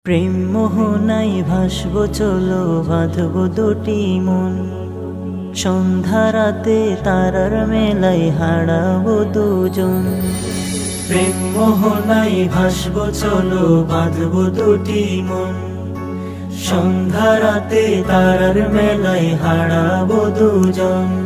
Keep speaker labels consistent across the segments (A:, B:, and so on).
A: প্রেম মোহনায় ভাসব চলো, বাঁধব দুটি মন। সন্ধ্যা রাতে তারার মেলায় হারাবো দুজন। প্রেম মোহনায় ভাসব চলো, বাঁধব দুটি মন। সন্ধ্যা রাতে তারার মেলায় হারাবো দুজন।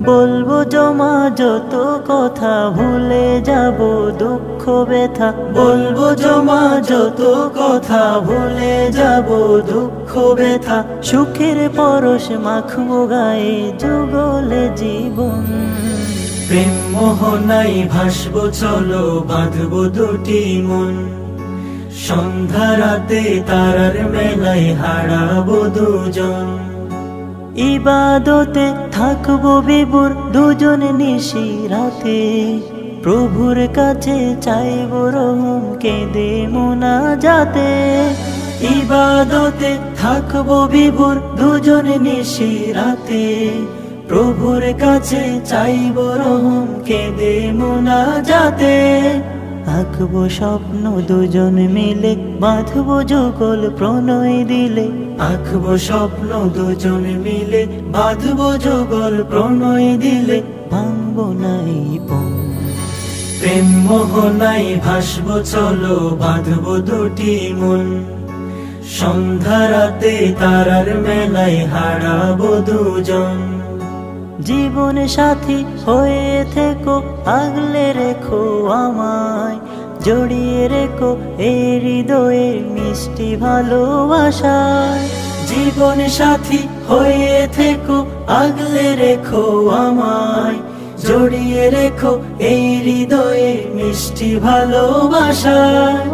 A: বলবো জমা যত কথা, ভুলে যাব দুঃখ ব্যথা। বলবো জমা যত কথা, ভুলে যাব দুঃখ ব্যথা। সুখের পরশ মাখবো গায়ে, যুগলে জীবন। প্রেম মোহনায় ভাসব চলো, বাঁধব দুটি মন। সন্ধ্যা রাতে তারার মেলায় হারাবো দুজন। ইবাদতে থাকবো বিভোর দুজন নিশি রাতে। প্রভুর কাছে চাইবো রহম, কেঁদে মোনাজাতে। ইবাদতে থাকবো বিভোর দুজন নিশি রাতে। প্রভুর কাছে চাইবো রহম, কেঁদে মোনাজাতে। আঁকবো স্বপ্ন দুজন মিলে, বাঁধবো যুগল প্রণয় দিলে। আঁকবো স্বপ্ন দুজন মিলে, বাঁধবো যুগল প্রণয় দিলে। ভাঙবো নাই পণ। প্রেম মোহনায় ভাসব চলো, বাঁধবো দুটি মন। সন্ধ্যা রাতে তারার মেলায় হারাবো দুজন। জীবন সাথী হয়ে থেকো, আগলে রেখো আমায়। জড়িয়ে রেখো এই হৃদয়ে মিষ্টি ভালোবাসায়। জীবন সাথী হয়ে থেকো, আগলে রেখো আমায়। জড়িয়ে রেখো এই হৃদয়ে মিষ্টি ভালোবাসায়।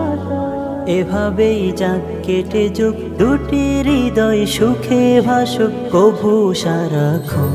A: এভাবেই যাক কেটে যুগ, দুটি হৃদয় সুখে ভাসুক কভু সারাক্ষণ।